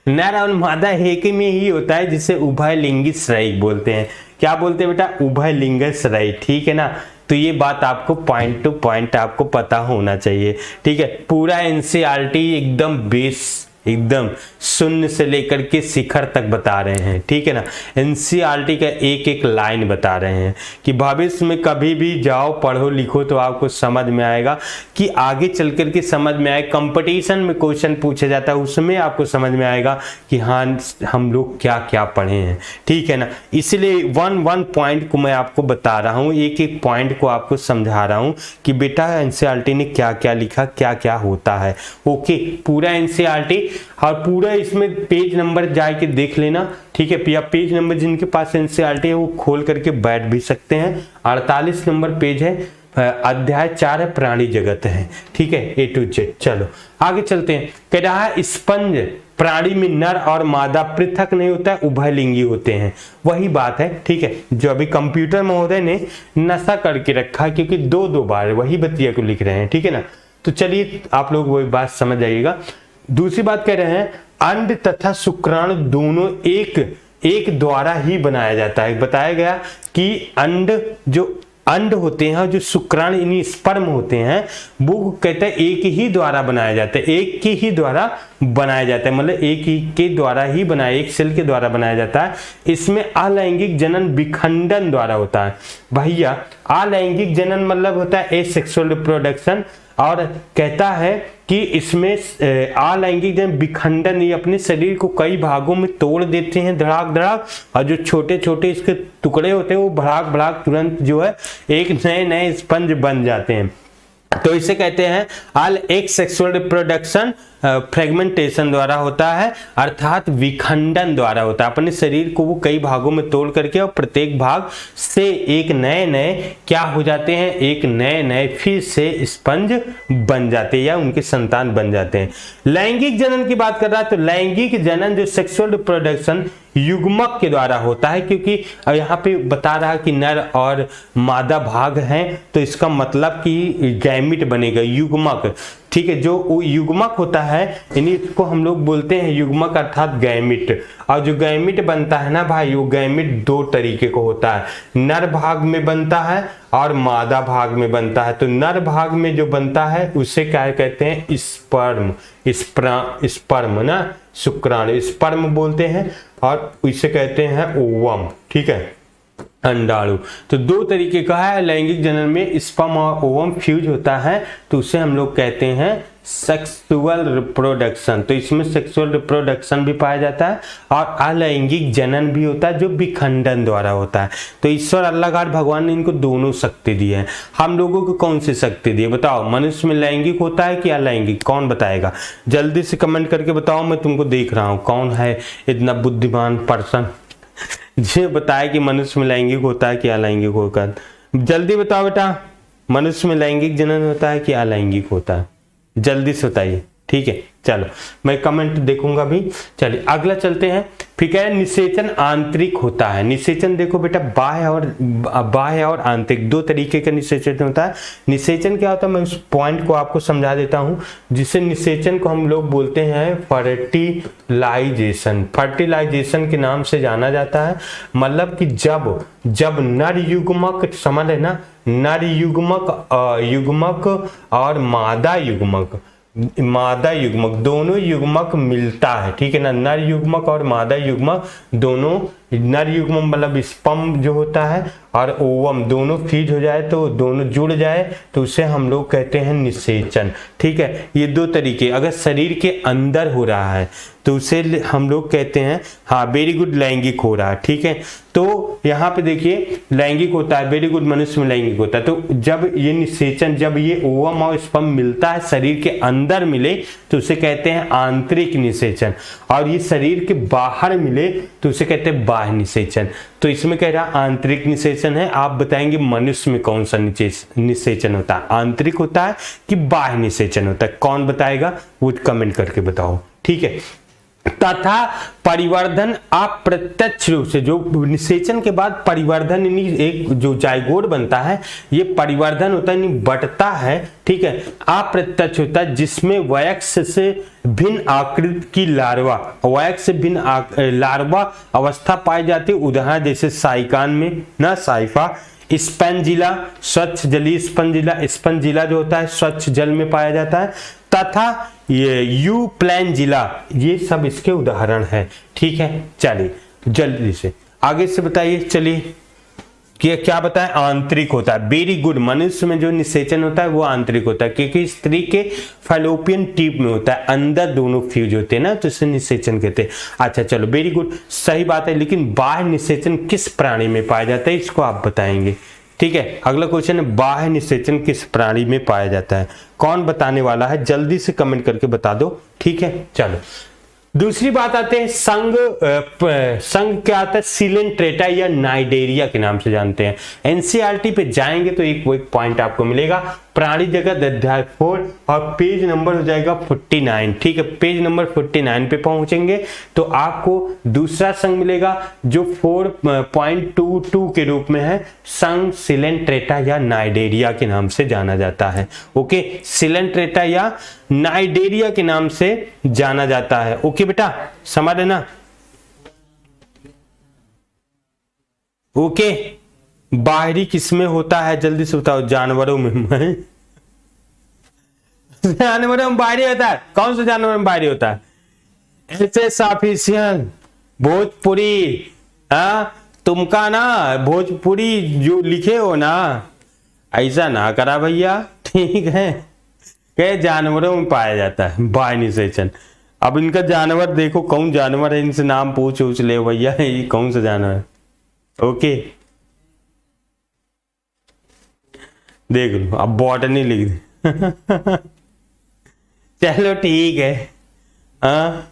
नर और मादा एक में ही होता है, जिसे उभयलिंगी श्रयी बोलते हैं। क्या बोलते हैं बेटा? उभयलिंगी श्रयी, ठीक है ना। तो ये बात आपको पॉइंट टू पॉइंट आपको पता होना चाहिए, ठीक है। पूरा एनसीईआरटी एकदम बेस, एकदम शून्य से लेकर के शिखर तक बता रहे हैं, ठीक है ना। एनसीईआरटी का एक एक लाइन बता रहे हैं कि भविष्य में कभी भी जाओ पढ़ो लिखो तो आपको समझ में आएगा, कि आगे चल कर के समझ में आए। कंपटीशन में क्वेश्चन पूछा जाता है, उसमें आपको समझ में आएगा कि हाँ हम लोग क्या क्या पढ़े हैं, ठीक है ना। इसलिए वन पॉइंट को मैं आपको बता रहा हूँ, एक एक पॉइंट को आपको समझा रहा हूँ कि बेटा एनसीईआरटी ने क्या क्या लिखा, क्या क्या होता है, ओके। पूरा एनसीईआरटी और पूरा इसमें पेज नंबर जाके देख लेना, ठीक है। या पेज नंबर जिनके पास एनसीईआरटी है वो खोल करके बैठ भी सकते हैं। 48 नंबर पेज है, अध्याय 4 है, प्राणी जगत है, ठीक है, A to Z। चलो आगे चलते हैं। कह रहा है स्पंज प्राणी में नर और मादा पृथक नहीं होता है, उभयलिंगी होते हैं। वही बात है, ठीक है, जो अभी कंप्यूटर महोदय ने नशा करके रखा, क्योंकि दो बार वही बतिया को लिख रहे हैं, ठीक है ना। तो चलिए आप लोग वही बात समझ जाइएगा। दूसरी बात कह रहे हैं, अंड तथा शुक्राणु दोनों एक द्वारा ही बनाया जाता है। बताया गया कि अंड होते हैं, जो शुक्राणु यानी स्पर्म होते हैं, वो कहते हैं एक ही द्वारा बनाया जाता है, एक के ही द्वारा बनाया जाता है, मतलब एक ही के द्वारा ही बनाया, एक सेल के द्वारा बनाया जाता है। इसमें अलैंगिक जनन विखंडन द्वारा होता है। भैया अलैंगिक जनन मतलब होता है एसेक्सुअल रिप्रोडक्शन, और कहता है कि इसमें अलैंगिक जनन विखंडन, ये अपने शरीर को कई भागों में तोड़ देते हैं धड़ाक धड़ाक, और जो छोटे छोटे इसके टुकड़े होते हैं वो भड़ाक भड़ाक तुरंत जो है एक नए नए स्पंज बन जाते हैं। तो इसे कहते हैं ऑल एक सेक्सुअल रिप्रोडक्शन फ्रेगमेंटेशन द्वारा होता है, अर्थात विखंडन द्वारा होता है। अपने शरीर को वो कई भागों में तोड़ करके और प्रत्येक भाग से एक नए नए क्या हो जाते हैं, एक नए नए फिर से स्पंज बन जाते हैं या उनके संतान बन जाते हैं। लैंगिक जनन की बात कर रहा है तो लैंगिक जनन जो सेक्सुअल रिप्रोडक्शन युग्मक के द्वारा होता है, क्योंकि यहाँ पे बता रहा है कि नर और मादा भाग हैं, तो इसका मतलब कि गैमिट बनेगा युग्मक। ठीक है, जो युग्मक होता है यानी इसको हम लोग बोलते हैं युग्मक अर्थात गैमिट। और जो गैमिट बनता है ना भाई, वो गैमिट दो तरीके को होता है, नर भाग में बनता है और मादा भाग में बनता है। तो नर भाग में जो बनता है उसे क्या कहते हैं, स्पर्म। स्पर्म ना शुक्राणु, स्पर्म बोलते हैं, और इसे कहते हैं ओवम। ठीक है, अंडाणु। तो दो तरीके का है लैंगिक जनन में, स्पर्म और ओवम फ्यूज होता है, तो उसे हम लोग कहते हैं सेक्सुअल रिप्रोडक्शन। तो इसमें सेक्सुअल रिप्रोडक्शन भी पाया जाता है और अलैंगिक जनन भी होता है जो विखंडन द्वारा होता है। तो ईश्वर अल्लाह भगवान ने इनको दोनों शक्ति दी है। हम लोगों को कौन सी शक्ति दी है बताओ? मनुष्य में लैंगिक होता है कि अलैंगिक? कौन बताएगा? जल्दी से कमेंट करके बताओ, मैं तुमको देख रहा हूँ कौन है इतना बुद्धिमान पर्सन जो बताए कि मनुष्य में लैंगिक होता है कि अलैंगिक होता है। जल्दी बताओ बेटा, मनुष्य में लैंगिक जनन होता है कि अलैंगिक होता है? जल्दी से बताइए। ठीक है, चलो मैं कमेंट देखूंगा भी। चलिए अगला चलते हैं। फिर कह रहे हैं निषेचन आंतरिक होता है। निषेचन देखो बेटा, बाह्य और आंतरिक दो तरीके का निषेचन होता है। निषेचन क्या होता है, मैं उस पॉइंट को आपको समझा देता हूं। जिसे निषेचन को हम लोग बोलते हैं फर्टिलाइजेशन। फर्टिलाइजेशन के नाम से जाना जाता है। मतलब कि जब नर युग्मक, समझ है ना, नर युग्मक और मादा युग्मक दोनों युग्मक मिलता है। ठीक है ना, नर युग्मक और मादा युग्मक दोनों, नर युग्मक मतलब स्पर्म जो होता है और ओवम दोनों फ्यूज हो जाए, तो दोनों जुड़ जाए, तो उसे हम लोग कहते हैं निषेचन। ठीक है, ये दो तरीके। अगर शरीर के अंदर हो रहा है तो उसे हम लोग कहते हैं, हाँ वेरी गुड, लैंगिक हो रहा है। ठीक है, तो यहाँ पे देखिए लैंगिक होता है, वेरी गुड, मनुष्य में लैंगिक होता है। तो जब ये निषेचन, जब ये ओवम और स्पर्म मिलता है, शरीर के अंदर मिले, तो उसे कहते हैं आंतरिक निषेचन। और ये शरीर के बाहर मिले तो उसे कहते हैं बाह्य निषेचन। तो इसमें कह रहा आंतरिक निषेचन है। आप बताएंगे मनुष्य में कौन सा निषेचन होता है, आंतरिक होता है कि बाह्य निषेचन होता है? कौन बताएगा वो कमेंट करके बताओ। ठीक है, तथा परिवर्धन अप्रत्यक्ष रूप से, जो निषेचन के बाद परिवर्धन एक जो जाइगोट बनता है, ये परिवर्धन होता है, बढ़ता है। ठीक है, अप्रत्यक्ष होता है, जिसमें वयस्क से भिन्न आकृति की लार्वा, वयस्क से भिन्न लार्वा अवस्था पाई जाती है। उदाहरण जैसे साइकान में ना, साइफा, स्पंजिला स्वच्छ जलीय स्पंजिला जो होता है स्वच्छ जल में पाया जाता है, तथा ये यूप्लैंजिला, ये सब इसके उदाहरण है। ठीक है, चलिए जल्दी से आगे से बताइए। चलिए क्या बताएं, आंतरिक होता है। वेरी गुड, मनुष्य में जो निषेचन होता है वो आंतरिक होता है, क्योंकि स्त्री के फैलोपियन ट्यूब में होता है, अंदर दोनों फ्यूज होते हैं ना, तो इसे निषेचन कहते हैं। अच्छा चलो, वेरी गुड, सही बात है। लेकिन बाह्य निषेचन किस प्राणी में पाया जाता है, इसको आप बताएंगे। ठीक है, अगला क्वेश्चन है, बाह्य निषेचन किस प्राणी में पाया जाता है? कौन बताने वाला है? जल्दी से कमेंट करके बता दो। ठीक है, चलो दूसरी बात आते हैं, संघ क्या आता है, सिलेंट्रेटा या नाइडेरिया के नाम से जानते हैं। एनसीईआरटी पे जाएंगे तो एक पॉइंट आपको मिलेगा, प्राणी जगत अध्याय 4 और पेज नंबर हो जाएगा 49। ठीक है, पेज नंबर 49 पे पहुंचेंगे तो आपको दूसरा संघ मिलेगा जो 4.22 के रूप में है, संघ सिलेंट्रेटा या नाइडेरिया के नाम से जाना जाता है। ओके, सिलेंट्रेटा या नाइडेरिया के नाम से जाना जाता है। ओके बेटा, समझ है ना? ओके, बाहरी किसमें होता है जल्दी से बताओ? जानवरों में। जानवरों में बाहरी होता है। कौन सा जानवर में बाहरी होता है? HS official Bhojpuri. तुमका ना भोजपुरी जो लिखे हो ना, ऐसा ना करा भैया। ठीक है, के जानवरों में पाया जाता है बाह्य निषेचन। अब इनका जानवर देखो, कौन जानवर है, इनसे नाम पूछ ले भैया, ये कौन सा जानवर है? ओके, देख लो, अब बॉटनी लिख दे। चलो ठीक है, हाँ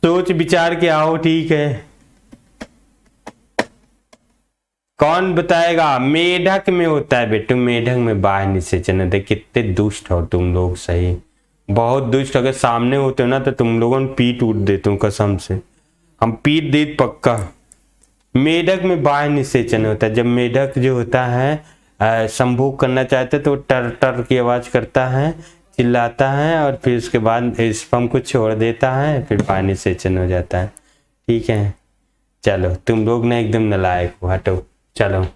सोच विचार के आओ, ठीक है। कौन बताएगा? मेढक में होता है बेटू, मेढक में बाह्य निषेचन होता है। कितने दुष्ट हो तुम लोग, सही बहुत दुष्ट। अगर सामने होते हो ना तो तुम लोगों ने पीठ उठ देते हो, कसम से हम पीठ दे पक्का। मेढक में बाह्य निषेचन होता है। जब मेढक जो होता है संभोग करना चाहते तो टर टर की आवाज करता है, चिल्लाता है और फिर उसके बाद स्पर्म को छोड़ देता है, फिर बाह्य निषेचन हो जाता है। ठीक है, चलो तुम लोग ना एकदम नालायक हो, हटो। चलो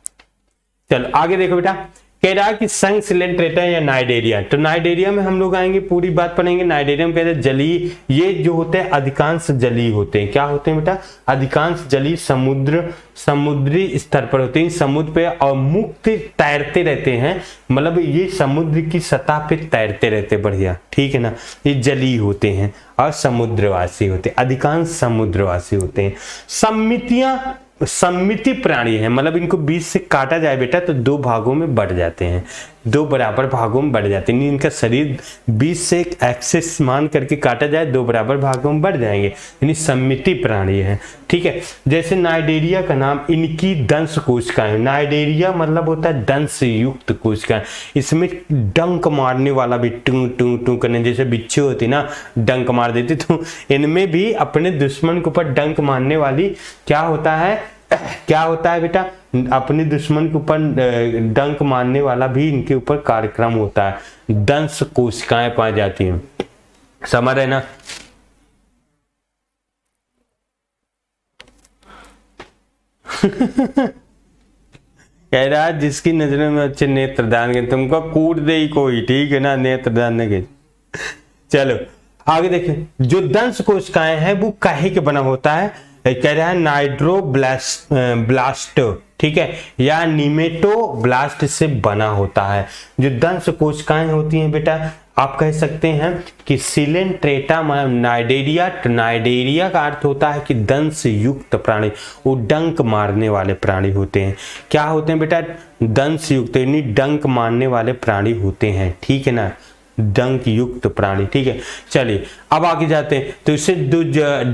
आगे देखो बेटा, कह रहा है कि संघ सिलेंट्रेटा या नाइडेरिया। तो नाइडेरिया में हम लोग आएंगे, पूरी बात पढ़ेंगे। नाइडेरिया में कहते हैं जलीय, ये जो होते हैं अधिकांश जलीय होते हैं। क्या होते हैं बेटा? अधिकांश जलीय, समुद्री स्तर पर होते हैं, समुद्र पे और मुक्त तैरते रहते हैं। मतलब ये समुद्र की सतह पे तैरते रहते, बढ़िया, ठीक है ना। ये जलीय होते हैं और समुद्रवासी होते हैं, अधिकांश समुद्रवासी होते हैं। सम्मिति प्राणी है, मतलब इनको बीच से काटा जाए बेटा तो दो भागों में बढ़ जाते हैं, दो बराबर भागों में बढ़ जाते हैं। इनका शरीर बीच से एक एक्सेस मान करके काटा जाए, दो बराबर भागों में बढ़ जाएंगे, यानी सम्मिति प्राणी है। ठीक है, जैसे नाइडेरिया का नाम, इनकी दंश कोशिकाएं। नाइडेरिया मतलब होता है दंश युक्त कोशिकाएं। इसमें डंक मारने वाला भी, टू टू टू करने जैसे बिच्छू होती ना, डंक मार देती, तो इनमें भी अपने दुश्मन के ऊपर डंक मारने वाली क्या होता है बेटा? अपने दुश्मन के ऊपर डंक मारने वाला भी इनके ऊपर कार्यक्रम होता है। दंश कोशिकाएं पाई जाती हैं, समझ रहे ना। कह रहा है जिसकी नजरों में अच्छे नेत्रदान के, तुमको कूट दे ही कोई, ठीक है ना, नेत्रदान के। चलो आगे देखें, जो दंश कोशिकाएं हैं वो काहे के बना होता है? कह रहा है नाइट्रोब्लास्ट, ठीक है, या निमेटोब्लास्ट से बना होता है। जो दंश कोशिकाएं होती हैं बेटा, आप कह सकते हैं कि सिलेंट्रेटा नाइडेरिया। नाइडेरिया का अर्थ होता है कि दंश युक्त प्राणी, वो डंक मारने वाले प्राणी होते हैं। क्या होते हैं बेटा? दंश युक्त, यानी डंक मारने वाले प्राणी होते हैं, ठीक है ना, डंक युक्त प्राणी। ठीक है, चलिए अब आगे जाते हैं। तो इससे जो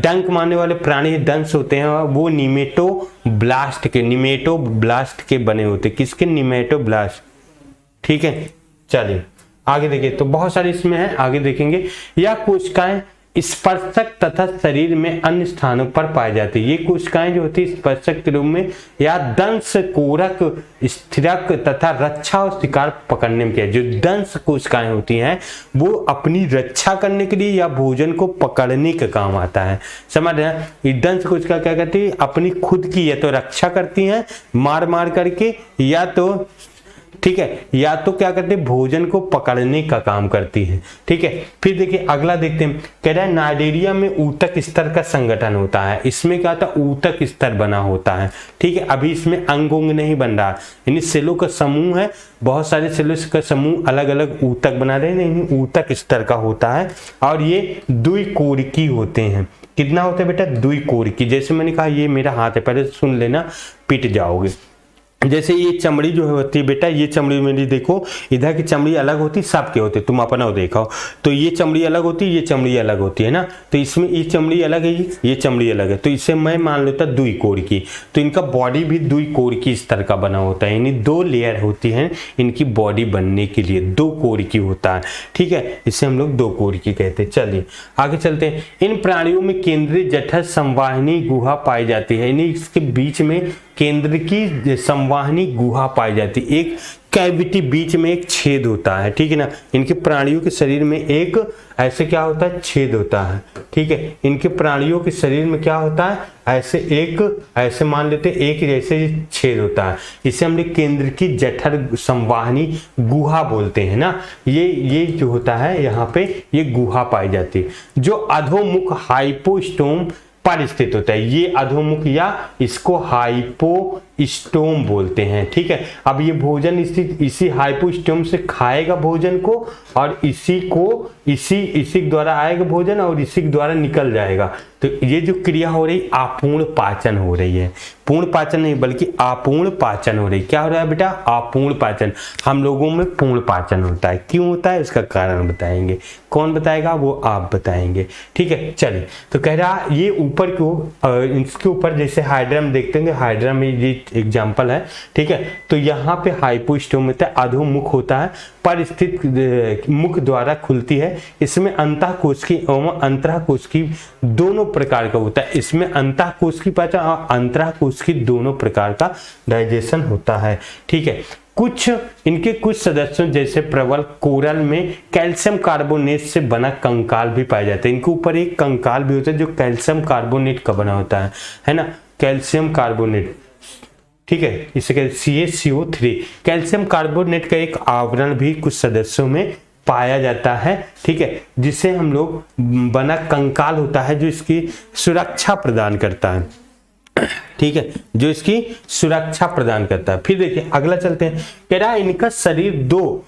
डंक मारने वाले प्राणी दंश होते हैं वो निमेटोब्लास्ट के बने होते हैं। किसके? निमेटोब्लास्ट। ठीक है, चलिए आगे देखिए। तो बहुत सारे इसमें है, आगे देखेंगे। यह कोशिकाएं स्पर्शक तथा शरीर में अन्य स्थानों पर पाई जाती है। ये कोशिकाएं जो होती है स्पर्शक के रूप में या दंश, कोरक, स्थिरक तथा रक्षा और शिकार पकड़ने में किया। जो दंश कोशिकाएं होती हैं वो अपनी रक्षा करने के लिए या भोजन को पकड़ने का काम आता है, समझ रहे हैं। ये दंश कोशिका क्या करती है? अपनी खुद की या तो रक्षा करती हैं मार मार करके, या तो ठीक है, या तो क्या करते हैं? भोजन को पकड़ने का काम करती है। ठीक है, फिर देखिए अगला देखते हैं। कह रहा है नाइडेरिया में ऊतक स्तर का संगठन होता है। इसमें क्या होता है? ऊतक स्तर बना होता है। ठीक है, अभी इसमें अंग नहीं बन रहा, यानी सेलों का समूह है, बहुत सारे सेलों का समूह अलग अलग ऊतक बना रहे हैं, ऊतक स्तर का होता है। और ये द्विकोरिकी होते हैं। कितना होता है बेटा? द्विकोरिकी। जैसे मैंने कहा ये मेरा हाथ है, पहले सुन लेना, पिट जाओगे। जैसे ये चमड़ी जो होती है बेटा, ये चमड़ी मेरी देखो, इधर की चमड़ी अलग होती, सबके होते, तुम अपना देखो। तो ये चमड़ी अलग होती है, ये चमड़ी अलग होती है ना। तो इसमें ये चमड़ी अलग है, ये चमड़ी अलग है, तो इसे मैं मान लेता द्विकोरिकी। तो इनका बॉडी भी द्विकोरिकी स्तर का बना होता है, यानी दो लेयर होती है इनकी बॉडी बनने के लिए, दो कोरिकी होता है। ठीक है, इसे हम लोग दो कोरिकी कहते हैं। चलिए आगे चलते हैं। इन प्राणियों में केंद्रीय जठर संवाहिनी गुहा पाई जाती है, यानी इसके बीच में केंद्र की संवाहिनी गुहा पाई जाती है। एक कैविटी, बीच में एक छेद होता है, ठीक है ना। इनके प्राणियों के शरीर में एक ऐसे क्या होता है? छेद होता है। ठीक है, इनके प्राणियों के शरीर में क्या होता है? ऐसे एक, ऐसे मान लेते हैं एक जैसे छेद होता है। इसे हम लोग केंद्र की जठर संवाहिनी गुहा बोलते हैं ना। ये जो होता है यहाँ पे ये गुहा पाई जाती है, जो अधोमुख हाइपोस्टोम पर स्थित होता है। ये अधोमुख या इसको हाइपो स्टोम बोलते हैं। ठीक है, अब ये भोजन इसी हाइपोस्टोम से खाएगा भोजन को, और इसी द्वारा आएगा भोजन और इसी के द्वारा निकल जाएगा। तो ये जो क्रिया हो रही अपूर्ण पाचन हो रही है, पूर्ण पाचन नहीं बल्कि अपूर्ण पाचन हो रही। क्या हो रहा है बेटा? अपूर्ण पाचन। हम लोगों में पूर्ण पाचन होता है, क्यों होता है इसका कारण बताएंगे। कौन बताएगा? वो आप बताएंगे। ठीक है, चलिए। तो कह रहा ये ऊपर को इसके ऊपर जैसे हाइड्रा में देखते हैं, हाइड्रा में ये एग्जाम्पल है। ठीक है, तो यहाँ पे हाइपोस्टोम होता है, अधोमुख होता है, पर स्थित मुख द्वारा खुलती है। इसमें अंतःकोशिकी एवं अंतःकोशिकी दोनों प्रकार का होता है। इसमें अंतःकोशिकी पाचन और अंतःकोशिकी दोनों प्रकार का डाइजेशन होता है। ठीक है, कुछ सदस्यों जैसे प्रबल कोरल में कैल्शियम कार्बोनेट से बना कंकाल भी पाए जाते हैं। इनके ऊपर एक कंकाल भी होता है जो कैल्शियम कार्बोनेट का बना होता है ना, कैल्शियम कार्बोनेट। ठीक है, इसे कहते हैं CaCO3। कैल्शियम कार्बोनेट का एक आवरण भी कुछ सदस्यों में पाया जाता है। ठीक है, जिसे हम लोग बना कंकाल होता है जो इसकी सुरक्षा प्रदान करता है। ठीक है, जो इसकी सुरक्षा प्रदान करता है। फिर देखिए अगला चलते हैं। कह रहा है इनका शरीर दो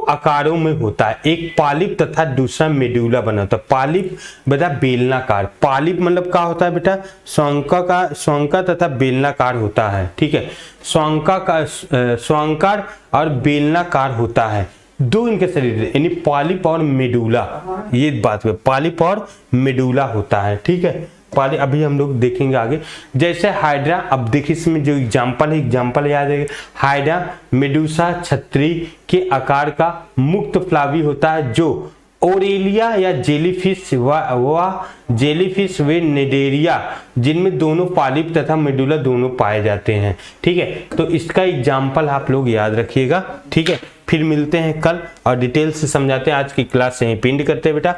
आकारों में होता है, एक पॉलिप तथा दूसरा मेडुला बना होता है। पॉलिप बेटा बेलनाकार, पॉलिप मतलब क्या होता है बेटा? स्वांका तथा बेलनाकार होता है। ठीक है, स्वांकार और बेलनाकार होता है, दो इनके शरीर यानी पॉलिप और मेडुला। ये बात है, पॉलिप और मेडुला होता है। ठीक है, पॉलिप अभी हम लोग देखेंगे आगे। जैसे हाइड्रा, अब देखिए इसमें जो एग्जाम्पल याद है, हाइड्रा मेडुसा छतरी के आकार का मुक्त फ्लावी होता है, जो ओरेलिया या जेलीफिश व नेडेरिया जिनमें दोनों पॉलिप तथा मेडुला दोनों पाए जाते हैं। ठीक है, तो इसका एग्जाम्पल आप लोग याद रखिएगा। ठीक है, फिर मिलते हैं कल और डिटेल से समझाते हैं। आज की क्लास यहीं पिंड करते हैं बेटा,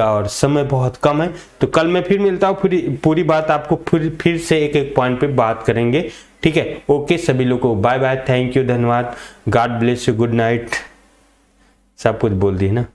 और समय बहुत कम है, तो कल मैं फिर मिलता हूँ, पूरी बात आपको फिर से एक पॉइंट पे बात करेंगे। ठीक है, ओके सभी लोगों को बाय बाय, थैंक यू, धन्यवाद, God bless you, good night, सब कुछ बोल दी ना।